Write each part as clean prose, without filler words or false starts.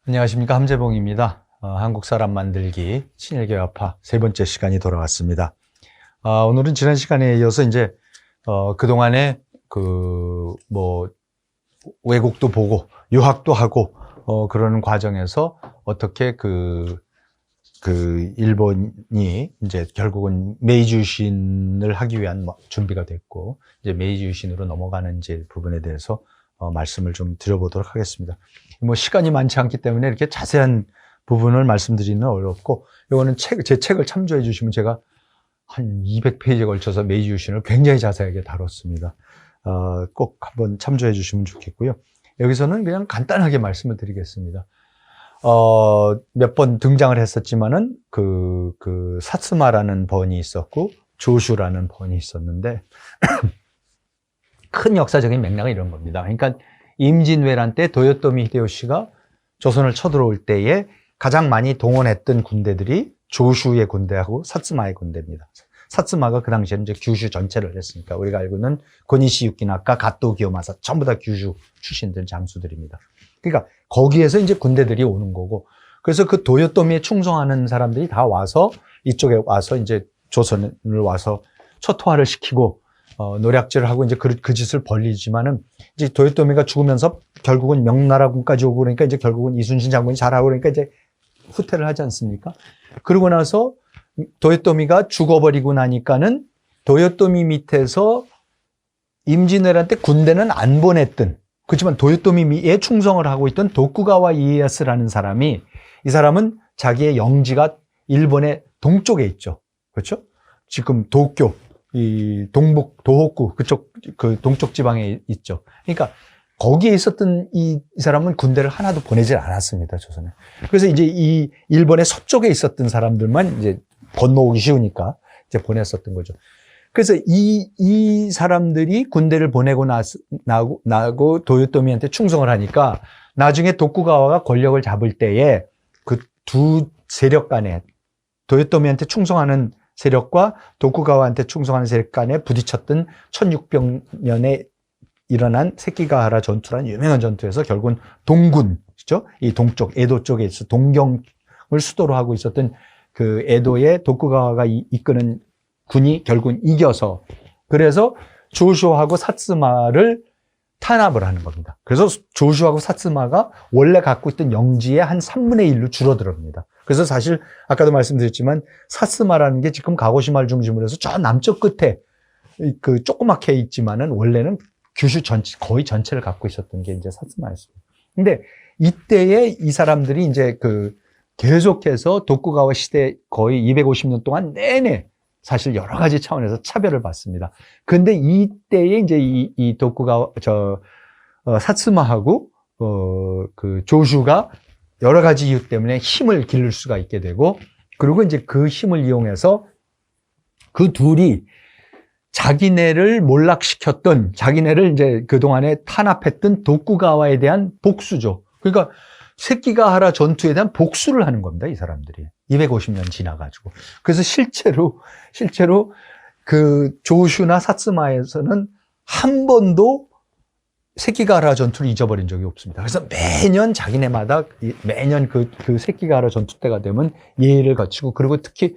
안녕하십니까. 함재봉입니다. 한국 사람 만들기 친일교화파 세 번째 시간이 돌아왔습니다. 오늘은 지난 시간에 이어서 이제 그동안에 외국도 보고 유학도 하고 그러는 과정에서 어떻게 일본이 이제 결국은 메이지 유신을 하기 위한 준비가 됐고 이제 메이지 유신으로 넘어가는 이제 부분에 대해서 말씀을 좀 드려보도록 하겠습니다. 시간이 많지 않기 때문에 이렇게 자세한 부분을 말씀드리는 어렵고, 이거는 제 책을 참조해 주시면 제가 한 200페이지에 걸쳐서 메이지 유신을 굉장히 자세하게 다뤘습니다. 꼭 한번 참조해 주시면 좋겠고요. 여기서는 그냥 간단하게 말씀을 드리겠습니다. 몇 번 등장을 했었지만은 사츠마라는 번이 있었고 조슈라는 번이 있었는데 큰 역사적인 맥락은 이런 겁니다. 그러니까 임진왜란 때 도요토미 히데요시가 조선을 쳐들어올 때에 가장 많이 동원했던 군대들이 조슈의 군대하고 사츠마의 군대입니다. 사츠마가 그 당시에는 이제 규슈 전체를 했으니까 우리가 알고 있는 고니시 유키나카, 가토 기요마사 전부 다 규슈 출신들 장수들입니다. 그러니까 거기에서 이제 군대들이 오는 거고, 그래서 그 도요토미에 충성하는 사람들이 다 와서 이쪽에 와서 이제 조선을 와서 초토화를 시키고 노략질을 하고 이제 그 짓을 벌리지만은 이제 도요토미가 죽으면서 결국은 명나라군까지 오고 그러니까 이제 결국은 이순신 장군이 잘하고 그러니까 이제 후퇴를 하지 않습니까? 그러고 나서 도요토미가 죽어버리고 나니까는 도요토미 밑에서 임진왜란 때 군대는 안 보냈던, 그렇지만 도요토미에 충성을 하고 있던 도쿠가와 이에야스라는 사람이, 이 사람은 자기의 영지가 일본의 동쪽에 있죠. 그렇죠? 지금 도쿄, 이 도호쿠 그쪽 동쪽 지방에 있죠. 그러니까 거기에 있었던 이 사람은 군대를 하나도 보내질 않았습니다, 조선에. 그래서 이제 이 일본의 서쪽에 있었던 사람들만 이제 건너오기 쉬우니까 이제 보냈었던 거죠. 그래서 이 사람들이 군대를 보내고 나고 도요토미한테 충성을 하니까 나중에 도쿠가와가 권력을 잡을 때에 그 두 세력 간에, 도요토미한테 충성하는 세력과 도쿠가와한테 충성하는 세력 간에 부딪혔던 1600년에 일어난 세키가하라 전투라는 유명한 전투에서 결국은 동군이죠. 이 동쪽 에도 쪽에 있어 동경을 수도로 하고 있었던 그 에도의 도쿠가와가 이끄는 군이 결국은 이겨서, 그래서 조슈하고 사츠마를 탄압을 하는 겁니다. 그래서 조슈하고 사츠마가 원래 갖고 있던 영지의 한 3분의 1로 줄어들었습니다. 그래서 사실 아까도 말씀드렸지만 사츠마라는 게 지금 가고시마를 중심으로 해서 저 남쪽 끝에 조그맣게 있지만은 원래는 규슈 거의 전체를 갖고 있었던 게 이제 사츠마였습니다. 근데 이때에 이 사람들이 이제 계속해서 도쿠가와 시대 거의 250년 동안 내내 사실 여러 가지 차원에서 차별을 받습니다. 근데 이때에 이제 이 도쿠가와 사츠마하고 조슈가 여러 가지 이유 때문에 힘을 기를 수가 있게 되고, 그리고 이제 그 힘을 이용해서 그 둘이 자기네를 몰락시켰던, 자기네를 이제 그동안에 탄압했던 도쿠가와에 대한 복수죠. 그러니까 세키가하라 전투에 대한 복수를 하는 겁니다, 이 사람들이. 250년 지나가지고. 그래서 실제로 그 조슈나 사츠마에서는 한 번도 세키가하라 전투를 잊어버린 적이 없습니다. 그래서 매년 자기네마다 매년 그 세키가하라 전투 때가 되면 예의를 갖추고, 그리고 특히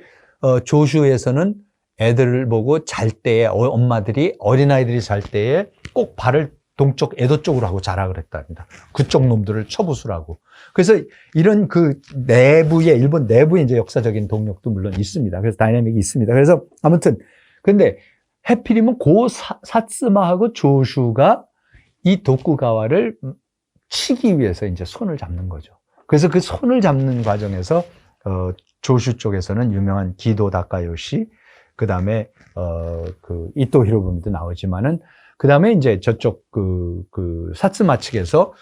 조슈에서는 애들을 보고 잘 때에 엄마들이 어린아이들이 잘 때에 꼭 발을 동쪽 에도 쪽으로 하고 자락을 했답니다. 그쪽 놈들을 처부수라고. 그래서 이런 일본 내부의 이제 역사적인 동력도 물론 있습니다. 그래서 다이내믹이 있습니다. 그래서 아무튼 근데 해필이면 사츠마하고 조슈가 이 도쿠가와를 치기 위해서 이제 손을 잡는 거죠. 그래서 그 손을 잡는 과정에서 조슈 쪽에서는 유명한 기도 다카요시, 그 다음에 이토 히로부미도 나오지만은, 그 다음에 이제 저쪽 사츠마 측에서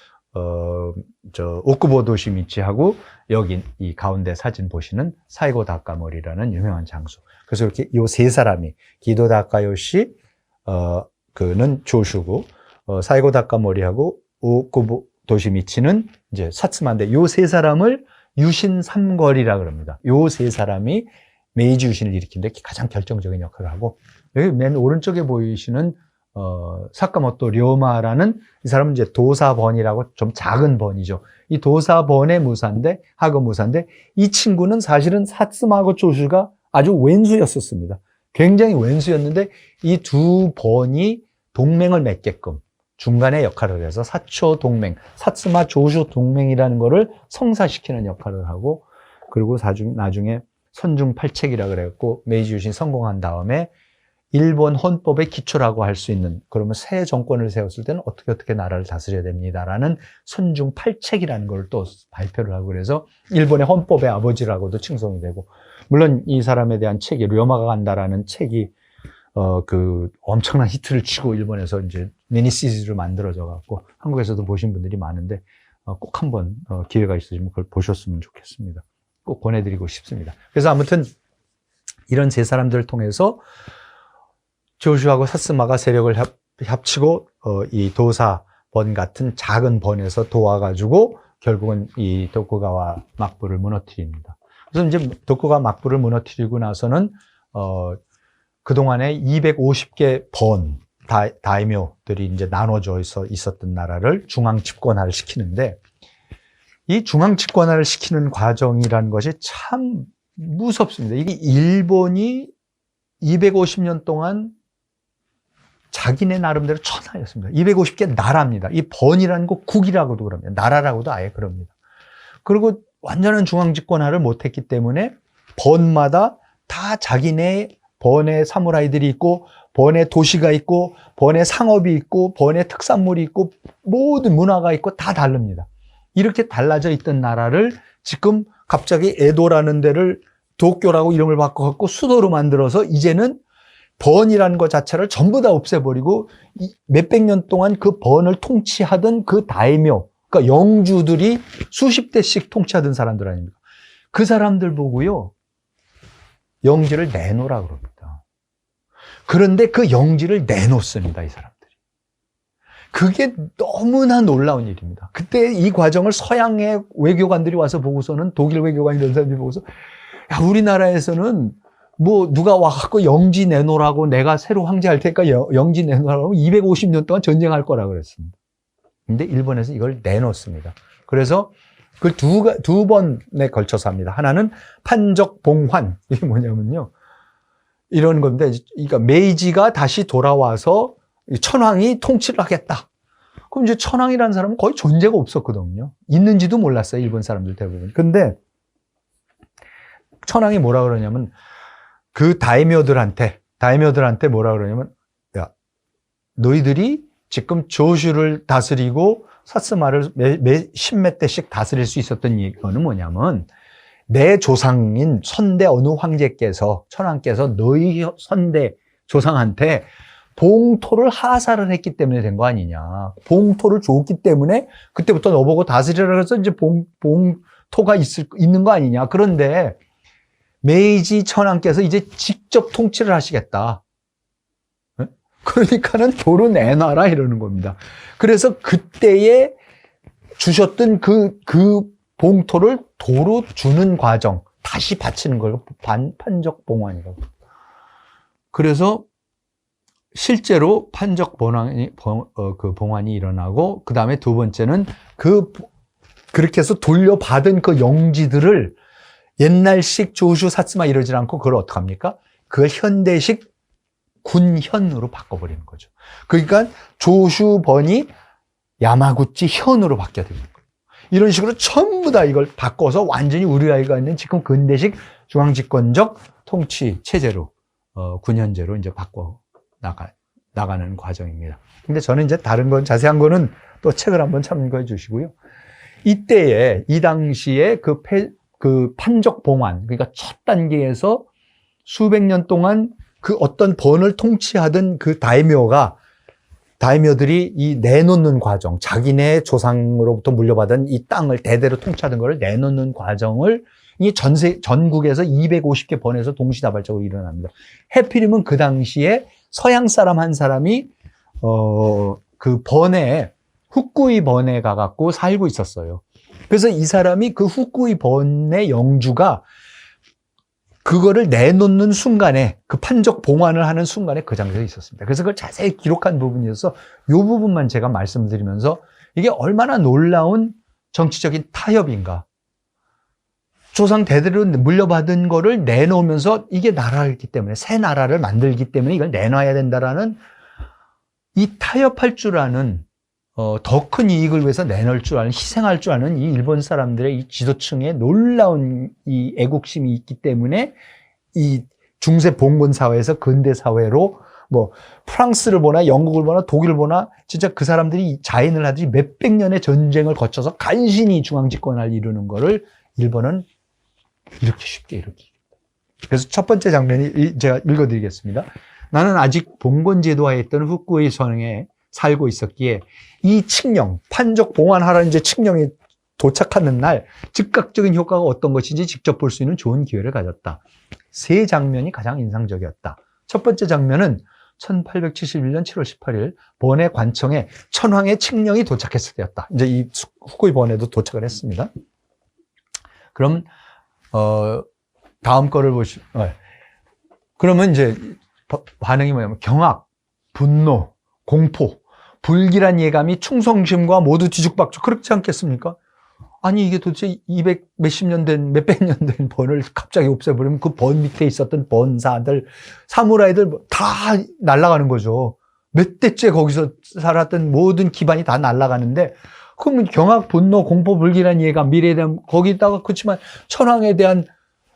오쿠보 도시미치하고 여기 이 가운데 사진 보시는 사이고 다카모리라는 유명한 장수. 그래서 이렇게 요 세 사람이, 기도 다카요시 그는 조슈고, 사이고 다카모리하고 오쿠보 도시미치는 이제 사츠마인데, 요 세 사람을 유신 삼거리라 그럽니다. 요 세 사람이 메이지 유신을 일으킨 데 가장 결정적인 역할을 하고, 여기 맨 오른쪽에 보이시는 사카모토 료마라는 이 사람은 이제 도사번이라고 좀 작은 번이죠. 이 도사번의 무사인데, 하고 무사인데, 이 친구는 사실은 사츠마하고 조슈가 아주 왼수였었습니다. 굉장히 왼수였는데, 이 두 번이 동맹을 맺게끔 중간에 역할을 해서 사초 동맹, 사츠마 조슈 동맹이라는 거를 성사시키는 역할을 하고, 그리고 나중에 선중팔책이라 그래갖고 메이지 유신이 성공한 다음에 일본 헌법의 기초라고 할 수 있는, 그러면 새 정권을 세웠을 때는 어떻게 나라를 다스려야 됩니다라는 선중팔책이라는 걸 또 발표를 하고, 그래서 일본의 헌법의 아버지라고도 칭송이 되고, 물론 이 사람에 대한 책이 료마가 간다라는 책이 그 엄청난 히트를 치고 일본에서 이제 미니 시리즈로 만들어져 갖고 한국에서도 보신 분들이 많은데 꼭 한번 기회가 있으시면 그걸 보셨으면 좋겠습니다. 꼭 보내드리고 싶습니다. 그래서 아무튼 이런 세 사람들을 통해서 조슈하고 사스마가 세력을 합치고 이 도사번 같은 작은 번에서 도와가지고 결국은 이 도쿠가와 막부를 무너뜨립니다. 그래서 이제 도쿠가와 막부를 무너뜨리고 나서는 그동안에 250개 번 다이묘들이 이제 나눠져 있었던 나라를 중앙 집권화를 시키는데, 이 중앙 집권화를 시키는 과정이라는 것이 참 무섭습니다. 이게 일본이 250년 동안 자기네 나름대로 천하였습니다. 250개 나라입니다. 이 번이라는 거 국이라고도 그럽니다. 나라라고도 아예 그럽니다. 그리고 완전한 중앙 집권화를 못했기 때문에 번마다 다 자기네 번의 사무라이들이 있고, 번의 도시가 있고, 번의 상업이 있고, 번의 특산물이 있고, 모든 문화가 있고 다 다릅니다. 이렇게 달라져 있던 나라를 지금 갑자기 에도라는 데를 도쿄라고 이름을 바꿔갖고 수도로 만들어서 이제는 번이라는 것 자체를 전부 다 없애버리고 몇백 년 동안 그 번을 통치하던 그 다이묘, 그러니까 영주들이 수십 대씩 통치하던 사람들 아닙니까? 그 사람들 보고요, 영지를 내놓으라 그럽니다. 그런데 그 영지를 내놓습니다, 이 사람들이. 그게 너무나 놀라운 일입니다. 그때 이 과정을 서양의 외교관들이 와서 보고서는, 독일 외교관 이런 사람들이 보고서, 야, 우리나라에서는 뭐 누가 와갖고 영지 내놓으라고, 내가 새로 황제할 테니까 영지 내놓으라고 250년 동안 전쟁할 거라 그랬습니다. 근데 일본에서 이걸 내놓습니다. 그래서 그 두 번에 걸쳐서 합니다. 하나는 판적봉환. 이게 뭐냐면요, 이런 겁니다. 그러니까 메이지가 다시 돌아와서 천황이 통치를 하겠다. 그럼 이제 천황이라는 사람은 거의 존재가 없었거든요. 있는지도 몰랐어요, 일본 사람들 대부분. 근데 천황이 뭐라 그러냐면, 그 다이묘들한테 뭐라 그러냐면, 야, 너희들이 지금 조슈를 다스리고 사스마를 십몇 대씩 다스릴 수 있었던 이거는 뭐냐면, 내 조상인 선대 어느 황제께서, 천황께서 너희 선대 조상한테 봉토를 하사를 했기 때문에 된 거 아니냐. 봉토를 줬기 때문에 그때부터 너보고 다스리라 해서 이제 봉토가 있는 거 아니냐. 그런데 메이지 천황께서 이제 직접 통치를 하시겠다. 그러니까는 도로 내놔라 이러는 겁니다. 그래서 그때에 주셨던 그 봉토를 도로 주는 과정, 다시 바치는 걸 판적봉환이라고. 그래서 실제로 판적봉환이 일어나고, 그 다음에 두 번째는 그렇게 해서 돌려받은 그 영지들을 옛날식 조슈, 사츠마 이러지 않고 그걸 어떡합니까? 그걸 현대식 군현으로 바꿔버리는 거죠. 그러니까 조슈번이 야마구치 현으로 바뀌어야 됩니다. 이런 식으로 전부 다 이걸 바꿔서 완전히 우리나라가 있는 지금 근대식 중앙집권적 통치 체제로, 군현제로 이제 바꿔 나가는 과정입니다. 근데 저는 이제 다른 건, 자세한 거는 또 책을 한번 참고해 주시고요. 이 당시에 그 판적봉환, 그러니까 첫 단계에서 수백 년 동안 그 어떤 번을 통치하던 그 다이묘들이 이 내놓는 과정, 자기네 조상으로부터 물려받은 이 땅을 대대로 통치하던 걸 내놓는 과정을 이 전국에서 250개 번에서 동시다발적으로 일어납니다. 해필이면 그 당시에 서양 사람 한 사람이 그 번에, 후쿠이 번에 가갖고 살고 있었어요. 그래서 이 사람이 그 후쿠이 번의 영주가 그거를 내놓는 순간에, 그 판적 봉환을 하는 순간에 그 장소에 있었습니다. 그래서 그걸 자세히 기록한 부분이어서 이 부분만 제가 말씀드리면서 이게 얼마나 놀라운 정치적인 타협인가. 조상 대대로 물려받은 거를 내놓으면서 이게 나라이기 때문에, 새 나라를 만들기 때문에 이걸 내놔야 된다라는 이 타협할 줄 아는, 더 큰 이익을 위해서 내놓을 줄 아는, 희생할 줄 아는 이 일본 사람들의 이 지도층의 놀라운 이 애국심이 있기 때문에 이 중세 봉건 사회에서 근대 사회로 뭐 프랑스를 보나 영국을 보나 독일을 보나 진짜 그 사람들이 자인을 하듯이 몇백 년의 전쟁을 거쳐서 간신히 중앙 집권을 이루는 거를 일본은 이렇게 쉽게 이루기. 그래서 첫 번째 장면이 제가 읽어드리겠습니다. 나는 아직 봉건 제도하에 있던 후쿠이 성에 살고 있었기에 이 칙령, 판적 봉환하라는 이제 칙령이 도착하는 날 즉각적인 효과가 어떤 것인지 직접 볼 수 있는 좋은 기회를 가졌다. 세 장면이 가장 인상적이었다. 첫 번째 장면은 1871년 7월 18일 번해 관청에 천황의 칙령이 도착했을 때였다. 이제 이 후쿠이 번에도 도착을 했습니다. 그럼 다음 거를 그러면 이제 반응이 뭐냐면 경악, 분노, 공포, 불길한 예감이 충성심과 모두 뒤죽박죽. 그렇지 않겠습니까? 아니 이게 도대체 200 몇십 년 된, 몇백 년 된 번을 갑자기 없애버리면 그 번 밑에 있었던 번사들, 사무라이들 다 날아가는 거죠. 몇 대째 거기서 살았던 모든 기반이 다 날아가는데, 그러면 경악, 분노, 공포, 불길한 예감, 미래에 대한, 거기다가 그렇지만 천황에 대한,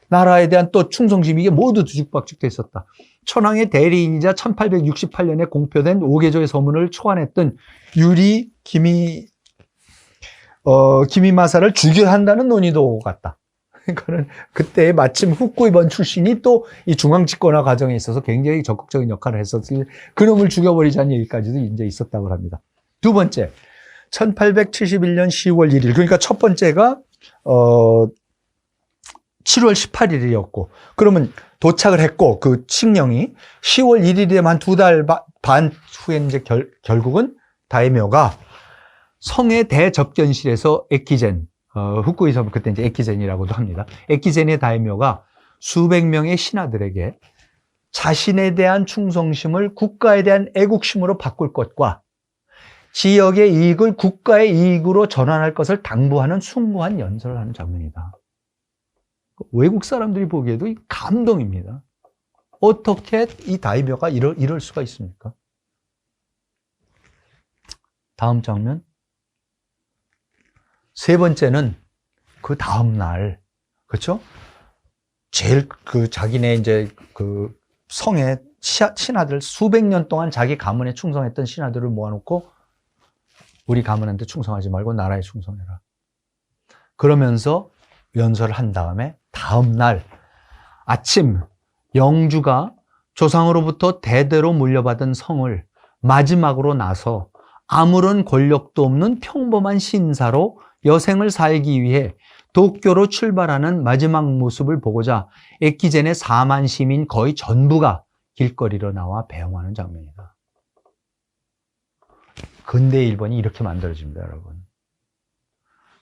나라에 대한 또 충성심, 이게 모두 뒤죽박죽 돼 있었다. 천황의 대리인이자 1868년에 공표된 5개조의 서문을 초안했던 유리 기미마사를 죽여야 한다는 논의도 오고 갔다. 그러니까는 그때 마침 후쿠이번 출신이 또 이 중앙 집권화 과정에 있어서 굉장히 적극적인 역할을 했었을, 그놈을 죽여버리자는 얘기까지도 이제 있었다고 합니다. 두 번째, 1871년 10월 1일, 그러니까 첫 번째가 7월 18일이었고, 그러면 도착을 했고, 그 칙령이 10월 1일이면 한 2달 반 후에 이제 결국은 다이묘가 성의 대접견실에서 에키젠, 후쿠이 섬 그때 이제 에키젠이라고도 합니다. 에키젠의 다이묘가 수백 명의 신하들에게 자신에 대한 충성심을 국가에 대한 애국심으로 바꿀 것과 지역의 이익을 국가의 이익으로 전환할 것을 당부하는 숭고한 연설을 하는 장면이다. 외국 사람들이 보기에도 감동입니다. 어떻게 이 다이묘가 이럴 수가 있습니까? 다음 장면. 세 번째는 그 다음 날, 그렇죠? 제일 자기네 이제 그 성의 신하들, 수백 년 동안 자기 가문에 충성했던 신하들을 모아놓고 우리 가문한테 충성하지 말고 나라에 충성해라. 그러면서 연설을 한 다음에 다음 날 아침 영주가 조상으로부터 대대로 물려받은 성을 마지막으로 나서 아무런 권력도 없는 평범한 신사로 여생을 살기 위해 도쿄로 출발하는 마지막 모습을 보고자 에키젠의 4만 시민 거의 전부가 길거리로 나와 배웅하는 장면이다. 근대 일본이 이렇게 만들어집니다, 여러분.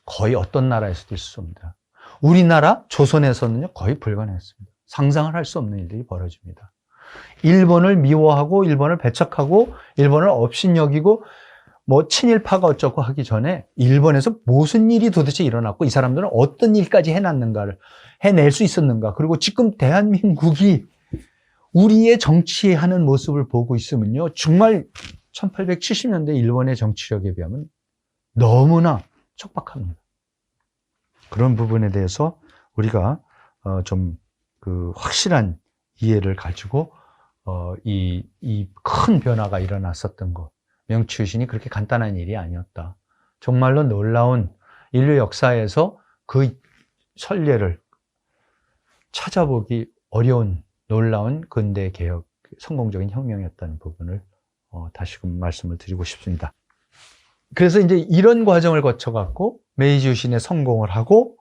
거의 어떤 나라에서도 있을 수 없습니다. 우리나라 조선에서는요 거의 불가능했습니다. 상상을 할 수 없는 일들이 벌어집니다. 일본을 미워하고 일본을 배척하고 일본을 업신여기고 뭐 친일파가 어쩌고 하기 전에 일본에서 무슨 일이 도대체 일어났고 이 사람들은 어떤 일까지 해놨는가를 해낼 수 있었는가. 그리고 지금 대한민국이 우리의 정치하는 모습을 보고 있으면요 정말 1870년대 일본의 정치력에 비하면 너무나 척박합니다. 그런 부분에 대해서 우리가 좀 그 확실한 이해를 가지고 이 큰 변화가 일어났었던 것, 명치유신이 그렇게 간단한 일이 아니었다. 정말로 놀라운 인류 역사에서 그 선례를 찾아보기 어려운 놀라운 근대 개혁, 성공적인 혁명이었다는 부분을 다시금 말씀을 드리고 싶습니다. 그래서 이제 이런 과정을 거쳐갖고 메이지 유신에 성공을 하고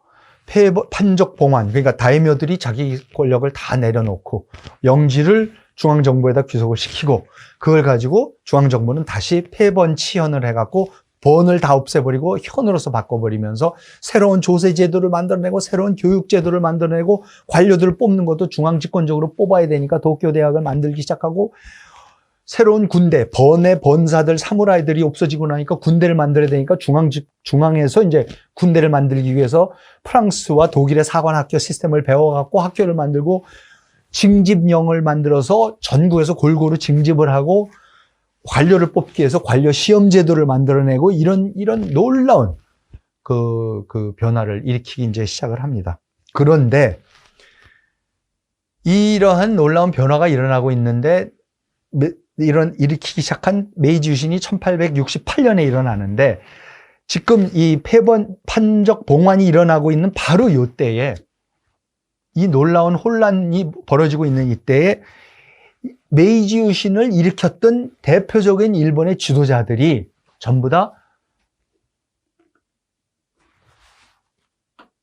판적 봉환, 그러니까 다이묘들이 자기 권력을 다 내려놓고 영지를 중앙정부에다 귀속을 시키고 그걸 가지고 중앙정부는 다시 폐번치현을 해갖고 번을 다 없애버리고 현으로서 바꿔버리면서 새로운 조세 제도를 만들어내고 새로운 교육 제도를 만들어내고 관료들을 뽑는 것도 중앙집권적으로 뽑아야 되니까 도쿄 대학을 만들기 시작하고 새로운 군대, 번의 번사들, 사무라이들이 없어지고 나니까 군대를 만들어야 되니까 중앙에서 이제 군대를 만들기 위해서 프랑스와 독일의 사관학교 시스템을 배워갖고 학교를 만들고 징집령을 만들어서 전국에서 골고루 징집을 하고 관료를 뽑기 위해서 관료 시험 제도를 만들어내고 이런 놀라운 그 변화를 일으키기 이제 시작을 합니다. 그런데 이러한 놀라운 변화가 일어나고 있는데 일으키기 시작한 메이지 유신이 1868년에 일어나는데 지금 이 판적 봉환이 일어나고 있는 바로 이때에 이 놀라운 혼란이 벌어지고 있는 이때에 메이지 유신을 일으켰던 대표적인 일본의 지도자들이 전부 다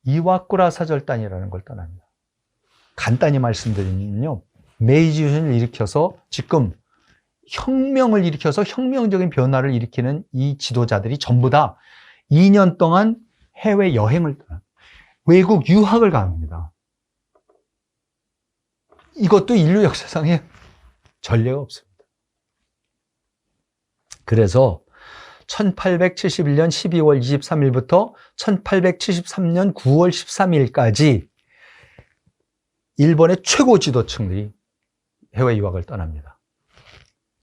이와쿠라 사절단이라는 걸 떠납니다. 간단히 말씀드리면요, 메이지 유신을 일으켜서 지금 혁명을 일으켜서 혁명적인 변화를 일으키는 이 지도자들이 전부 다 2년 동안 해외 여행을 외국 유학을 갑니다. 이것도 인류 역사상에 전례가 없습니다. 그래서 1871년 12월 23일부터 1873년 9월 13일까지 일본의 최고 지도층들이 해외 유학을 떠납니다.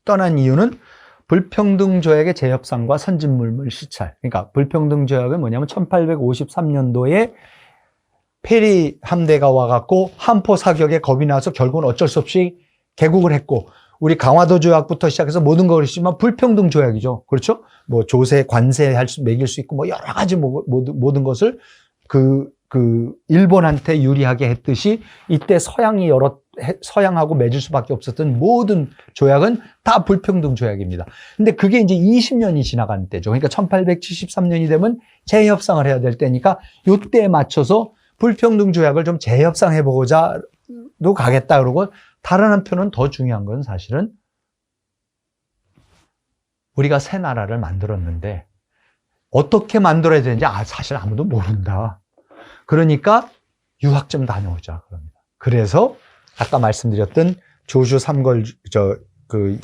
떠난 이유는 불평등 조약의 재협상과 선진물물 시찰. 그러니까 불평등 조약은 뭐냐면 1853년도에 페리 함대가 와갖고 한포 사격에 겁이 나서 결국은 어쩔 수 없이 개국을 했고, 우리 강화도 조약부터 시작해서 모든 걸 했지만 불평등 조약이죠. 그렇죠? 뭐 조세, 관세 매길 수 있고 뭐 여러 가지 모든 것을 일본한테 유리하게 했듯이 이때 서양하고 맺을 수밖에 없었던 모든 조약은 다 불평등 조약입니다. 근데 그게 이제 20년이 지나간 때죠. 그러니까 1873년이 되면 재협상을 해야 될 때니까 이때에 맞춰서 불평등 조약을 좀 재협상해보고자도 가겠다 그러고, 다른 한편은 더 중요한 건 사실은 우리가 새 나라를 만들었는데 어떻게 만들어야 되는지 사실 아무도 모른다. 그러니까 유학 좀 다녀오자 그럽니다. 그래서 아까 말씀드렸던 조슈 삼걸,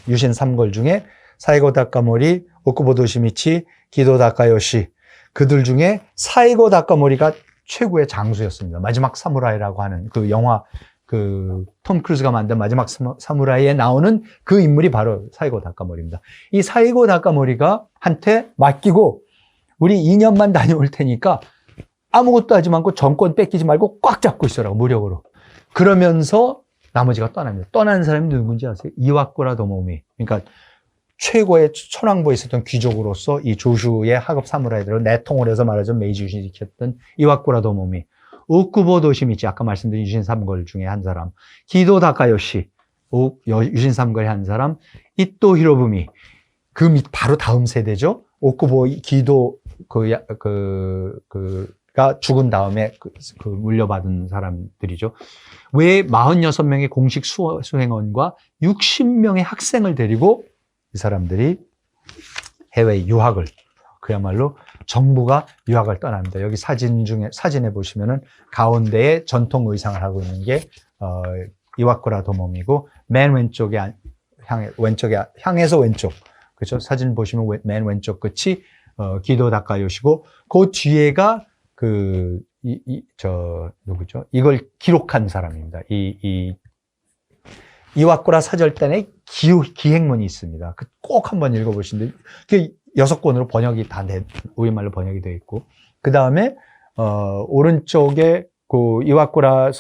유신 삼걸 중에 사이고 다카모리, 오쿠보 도시미치, 기도 다카요시, 그들 중에 사이고 다카모리가 최고의 장수였습니다. 마지막 사무라이라고 하는 그 영화, 톰 크루즈가 만든 마지막 사무라이에 나오는 그 인물이 바로 사이고 다카모리입니다. 이 사이고 다카모리가 한테 맡기고 우리 2년만 다녀올 테니까 아무것도 하지 말고 정권 뺏기지 말고 꽉 잡고 있어라고, 무력으로. 그러면서 나머지가 떠납니다. 떠나는 사람이 누군지 아세요? 이와쿠라 도모미. 그러니까 최고의 천황부에 있었던 귀족으로서 이 조슈의 하급 사무라이들을 내통을 해서 말하자면 메이지 유신이 일으켰던 이와쿠라 도모미, 오쿠보 도시미치, 아까 말씀드린 유신 삼걸 중에 한 사람, 기도 다카요시, 유신 삼걸의 한 사람, 이토 히로부미, 바로 다음 세대죠. 오쿠보 기도 가 죽은 다음에 물려받은 사람들이죠. 왜 46명의 공식 수행원과 60명의 학생을 데리고 이 사람들이 해외 유학을, 그야말로 정부가 유학을 떠납니다. 여기 사진에 보시면은 가운데에 전통 의상을 하고 있는 게 이와쿠라 도모미고, 맨 왼쪽에 향해서 왼쪽, 그렇죠? 사진 보시면 맨 왼쪽 끝이 기도 다카요시고, 그 뒤에가 누구죠? 이걸 기록한 사람입니다. 이와쿠라 사절단의 기행문이 있습니다. 꼭 한번 읽어보시는데, 그게 6권으로 번역이 우리말로 번역이 되어 있고, 그 다음에, 오른쪽에 이와쿠라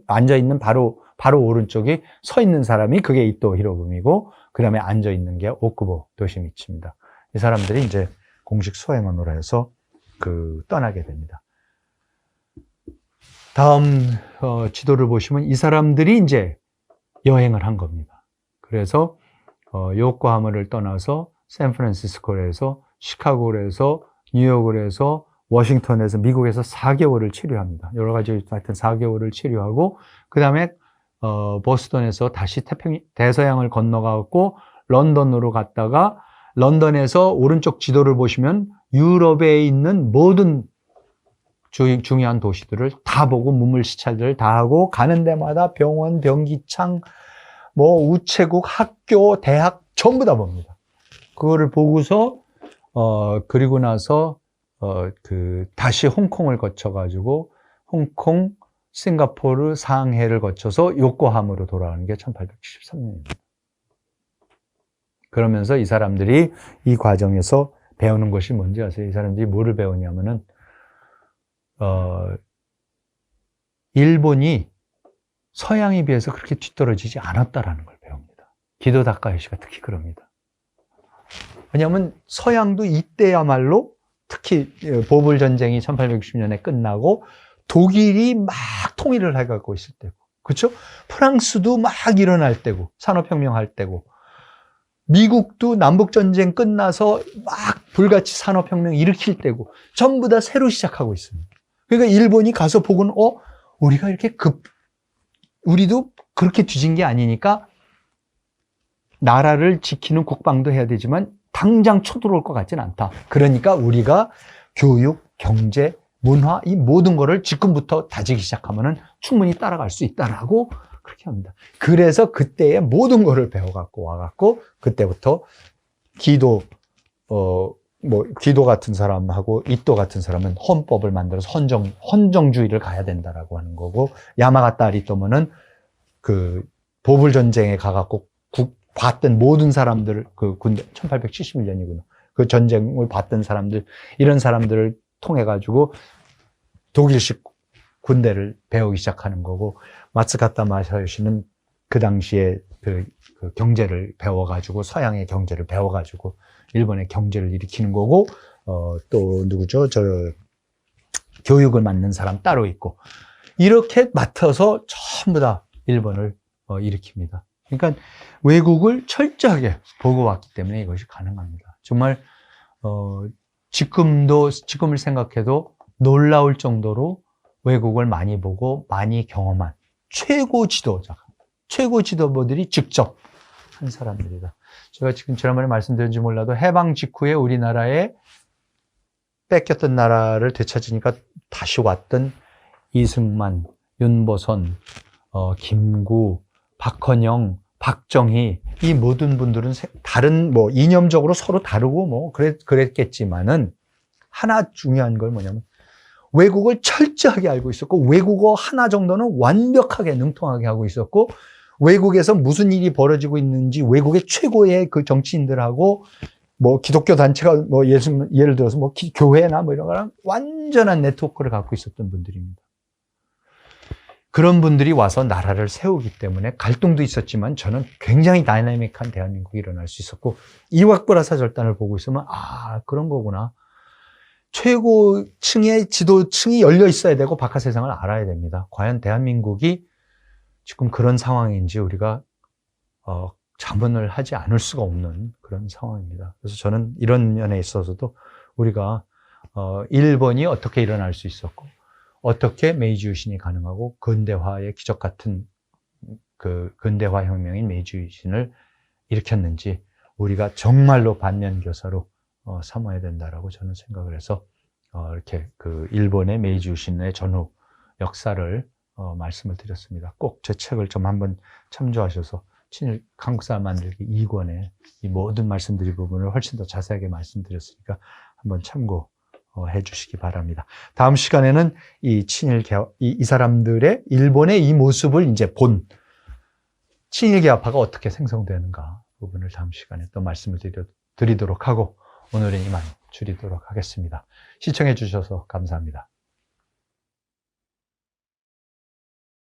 앉아있는 바로 오른쪽이 서 있는 사람이 그게 이토 히로부미고, 그 다음에 앉아있는 게 오쿠보 도시미치입니다. 이 사람들이 이제 공식 수행원으로 해서 떠나게 됩니다. 다음 지도를 보시면 이 사람들이 이제 여행을 한 겁니다. 그래서 요코하마를 떠나서 샌프란시스코를 해서 시카고를 해서 뉴욕을 해서 워싱턴에서 미국에서 4개월을 치료합니다. 여러 가지 하여튼 4개월을 치료하고, 그 다음에 보스턴에서 다시 대서양을 건너가고 런던으로 갔다가 런던에서 오른쪽 지도를 보시면 유럽에 있는 모든 중요한 도시들을 다 보고 문물 시찰들을 다 하고 가는 데마다 병원, 변기창, 뭐 우체국, 학교, 대학 전부 다 봅니다. 그거를 보고서 그리고 나서 다시 홍콩을 거쳐가지고 홍콩, 싱가포르, 상해를 거쳐서 요코하마로 돌아가는 게 1873년입니다. 그러면서 이 사람들이 이 과정에서 배우는 것이 뭔지 아세요? 이 사람들이 뭐를 배우냐면은 일본이 서양에 비해서 그렇게 뒤떨어지지 않았다라는 걸 배웁니다. 기도 다카요시가 특히 그럽니다. 왜냐하면 서양도 이때야말로 특히 보불 전쟁이 1860년에 끝나고 독일이 막 통일을 해가고 있을 때고, 그렇죠? 프랑스도 막 일어날 때고, 산업혁명 할 때고, 미국도 남북전쟁 끝나서 막 불같이 산업혁명 일으킬 때고, 전부 다 새로 시작하고 있습니다. 그러니까 일본이 가서 보고는, 우리가 이렇게 우리도 그렇게 뒤진 게 아니니까 나라를 지키는 국방도 해야 되지만 당장 쳐들어올 것 같지는 않다. 그러니까 우리가 교육, 경제, 문화 이 모든 거를 지금부터 다지기 시작하면은 충분히 따라갈 수 있다라고 그렇게 합니다. 그래서 그때의 모든 거를 배워갖고 와갖고 그때부터 기도 기도 같은 사람하고 이토 같은 사람은 헌법을 만들어서 헌정주의를 가야 된다라고 하는 거고, 야마가타 아리토모는 그 보불 전쟁에 가갖고 봤던 모든 사람들, 그 군대 1871년이구나. 그 전쟁을 봤던 사람들, 이런 사람들을 통해 가지고 독일식 군대를 배우기 시작하는 거고, 마츠가타 마사요시는 그 당시에 그 경제를 배워가지고 서양의 경제를 배워가지고 일본의 경제를 일으키는 거고, 또 누구죠? 교육을 맡는 사람 따로 있고, 이렇게 맡아서 전부 다 일본을 일으킵니다. 그러니까 외국을 철저하게 보고 왔기 때문에 이것이 가능합니다. 정말 지금을 생각해도 놀라울 정도로 외국을 많이 보고 많이 경험한 최고 지도부들이 직접 한 사람들이다. 제가 지금 지난번에 말씀드렸는지 몰라도 해방 직후에 우리나라에 뺏겼던 나라를 되찾으니까 다시 왔던 이승만, 윤보선, 김구, 박헌영, 박정희, 이 모든 분들은 다른 이념적으로 서로 다르고 그랬겠지만은 하나 중요한 걸 뭐냐면 외국을 철저하게 알고 있었고, 외국어 하나 정도는 완벽하게 능통하게 하고 있었고, 외국에서 무슨 일이 벌어지고 있는지 외국의 최고의 그 정치인들하고 기독교 단체가 예를 들어서 교회나 이런 거랑 완전한 네트워크를 갖고 있었던 분들입니다. 그런 분들이 와서 나라를 세우기 때문에 갈등도 있었지만 저는 굉장히 다이나믹한 대한민국이 일어날 수 있었고, 이왁구라사 절단을 보고 있으면 그런 거구나. 최고층의 지도층이 열려 있어야 되고 바깥 세상을 알아야 됩니다. 과연 대한민국이 지금 그런 상황인지 우리가 자문을 하지 않을 수가 없는 그런 상황입니다. 그래서 저는 이런 면에 있어서도 우리가 일본이 어떻게 일어날 수 있었고, 어떻게 메이지 유신이 가능하고 근대화의 기적 같은 그 근대화 혁명인 메이지 유신을 일으켰는지 우리가 정말로 반면교사로 삼아야 된다라고 저는 생각을 해서 이렇게 그 일본의 메이지 유신의 전후 역사를 말씀을 드렸습니다. 꼭 제 책을 좀 한번 참조하셔서 친일 한국 사람 만들기 2권에 이 모든 말씀드린 부분을 훨씬 더 자세하게 말씀드렸으니까 한번 참고해 주시기 바랍니다. 다음 시간에는 이 친일 개혁, 이 사람들의 일본의 이 모습을 이제 본 친일 개혁파가 어떻게 생성되는가 부분을 다음 시간에 또 말씀을 드리도록 하고, 오늘은 이만 줄이도록 하겠습니다. 시청해 주셔서 감사합니다.